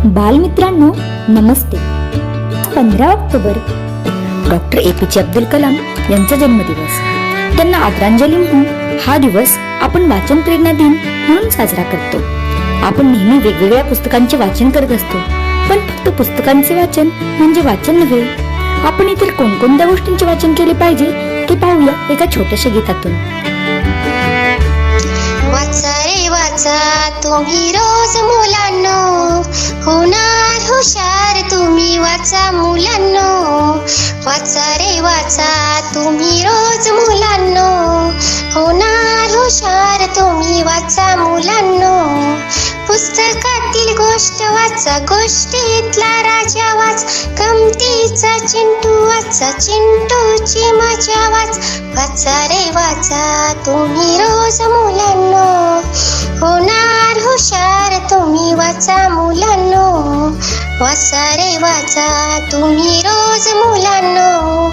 बालमित्रांनो नमस्ते. 15 October doctor APJ Abdul Kalam यांचा जन्मदिवस. त्यांना आदरांजली म्हणून हा दिवस आपण वाचन प्रेरणा दिन म्हणून साजरा करतो. आपण नेहमी वेगवेगळ्या पुस्तकांचे वाचन करत असतो, पण फक्त पुस्तकांचे वाचन म्हणजे वाचन नव्हे. आपण इतर कोणकोणत्या गोष्टींचे वाचन केले पाहिजे ते पाहूया एका छोट्याशा गीतातून. वाचा रे वाचा तुम्ही रोज मुलांनो, होणार हुशार तुम्ही वाचा मुलांनो. वाचा रे वाचा तुम्ही रोज मुलांनो, होणार हुशार तुम्ही वाचा मुलांनो. पुस्तकातील गोष्ट वाचा, गोष्टीतला राजा वाच, गमतीचा चिंटू वाचा, चिंटूची मजा वाच. वाचा रे वाचा तुम्ही रोज मुलांनो, होणार हुशार तुम्ही वाचा मुलांनो. वाचा रे वाचा तुम्ही रोज मुलांनो.